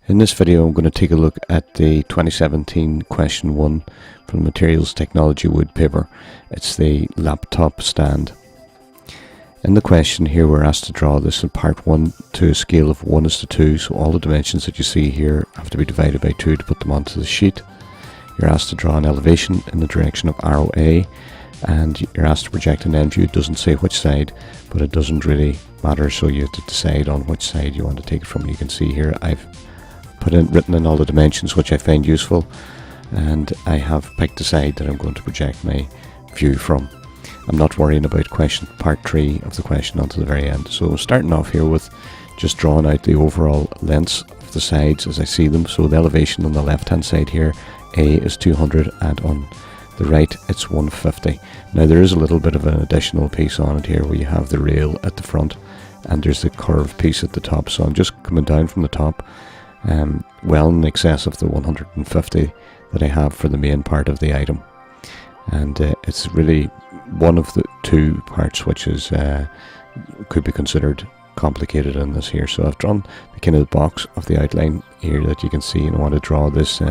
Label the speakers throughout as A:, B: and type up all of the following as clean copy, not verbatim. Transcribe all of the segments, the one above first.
A: In this video I'm going to take a look at the 2017 question 1 from Materials Technology Wood paper. It's the laptop stand. In the question here we're asked to draw this in part 1 to a scale of 1:2, so all the dimensions that you see here have to be divided by 2 to put them onto the sheet. You're asked to draw an elevation in the direction of arrow A, and you're asked to project an end view. It doesn't say which side, but it doesn't really matter, so you have to decide on which side you want to take it from. You can see here I've written in all the dimensions which I find useful, and I have picked the side that I'm going to project my view from. I'm not worrying about part 3 of the question until the very end. So starting off here with just drawing out the overall lengths of the sides as I see them. So the elevation on the left hand side here, A is 200, and on the right it's 150. Now there is a little bit of an additional piece on it here where you have the rail at the front and there's the curved piece at the top. So I'm just coming down from the top, well in excess of the 150 that I have for the main part of the item, and it's really one of the two parts which is could be considered complicated in this here. So I've drawn the kind of box of the outline here that you can see, and I want to draw this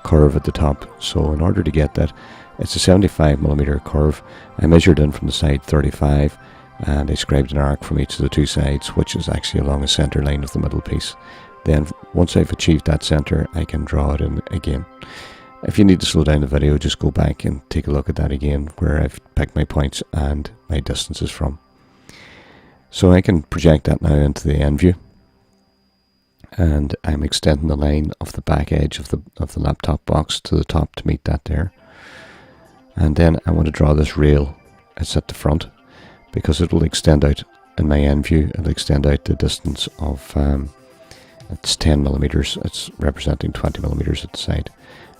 A: curve at the top. So in order to get that, it's a 75mm curve. I measured in from the side 35, and I scribed an arc from each of the two sides, which is actually along a center line of the middle piece. Then once I've achieved that center, I can draw it in again. If you need to slow down the video, just go back and take a look at that again, where I've picked my points and my distances from. So I can project that now into the end view, and I'm extending the line of the back edge of the laptop box to the top to meet that there. And then I want to draw this rail. It's at the front because it will extend out in my end view. It'll extend out the distance of it's 10mm. It's representing 20mm at the side.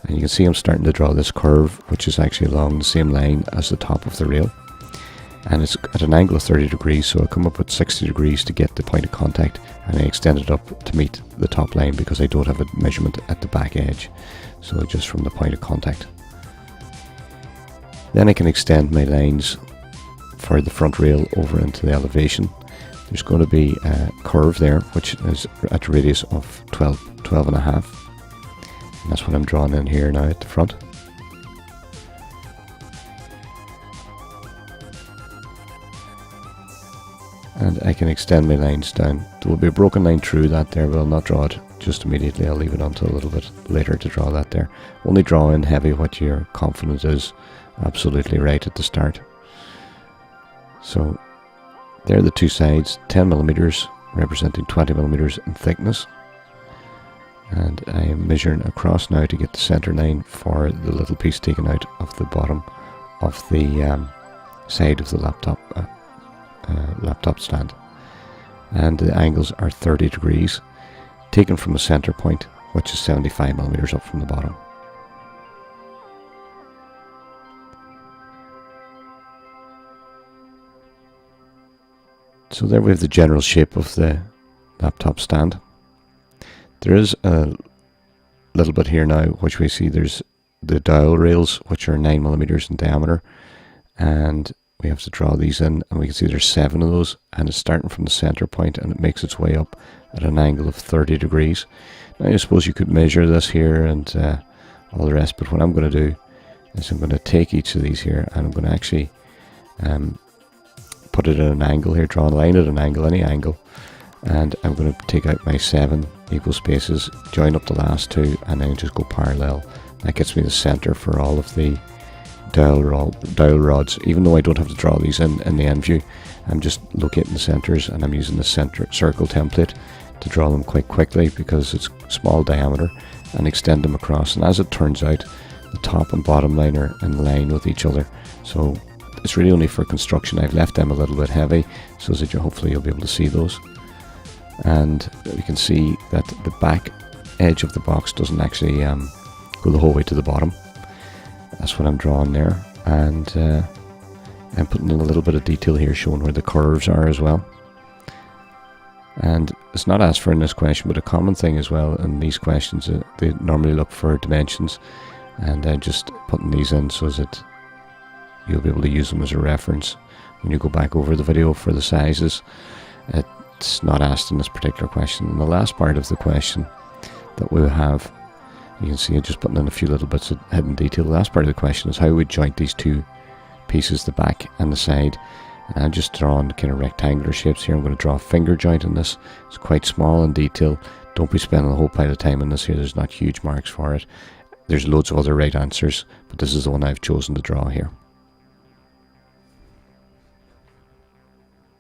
A: And you can see I'm starting to draw this curve, which is actually along the same line as the top of the rail. And it's at an angle of 30 degrees, so I come up with 60 degrees to get the point of contact, and I extend it up to meet the top line because I don't have a measurement at the back edge. So just from the point of contact. Then I can extend my lines for the front rail over into the elevation. There's going to be a curve there which is at a radius of 12.5, and that's what I'm drawing in here now at the front. And I can extend my lines down. There will be a broken line through that there, but I'll not draw it just immediately. I'll leave it until a little bit later to draw that there. Only draw in heavy what you're confident is absolutely right at the start. So there are the two sides, 10mm representing 20mm in thickness, and I am measuring across now to get the center line for the little piece taken out of the bottom of the side of the laptop stand, and the angles are 30 degrees taken from a center point, which is 75mm up from the bottom. So there we have the general shape of the laptop stand. There is a little bit here now which we see there's the dowel rails, which are 9mm in diameter, and we have to draw these in, and we can see there's 7 of those, and it's starting from the center point and it makes its way up at an angle of 30 degrees. Now I suppose you could measure this here and all the rest, but what I'm going to do is I'm going to take each of these here and I'm going to actually put it at an angle here, draw a line at an angle, any angle, and I'm going to take out my 7 equal spaces, join up the last 2, and then just go parallel. That gets me the center for all of the dowel rods. Even though I don't have to draw these in the end view, I'm just locating the centers, and I'm using the center circle template to draw them quite quickly because it's small diameter, and extend them across. And as it turns out, the top and bottom line are in line with each other, so it's really only for construction. I've left them a little bit heavy so that hopefully you'll be able to see those. And you can see that the back edge of the box doesn't actually go the whole way to the bottom. That's what I'm drawing there, and I'm putting in a little bit of detail here showing where the curves are as well. And it's not asked for in this question, but a common thing as well in these questions, they normally look for dimensions, and I'm just putting these in so that you'll be able to use them as a reference when you go back over the video for the sizes. It's not asked in this particular question. In the last part of the question, that we have. You can see I'm just putting in a few little bits of hidden detail. The last part of the question is how we joint these two pieces, the back and the side. And I'm just drawing kind of rectangular shapes here. I'm going to draw a finger joint in this. It's quite small in detail. Don't be spending a whole pile of time on this here. There's not huge marks for it. There's loads of other right answers, but this is the one I've chosen to draw here.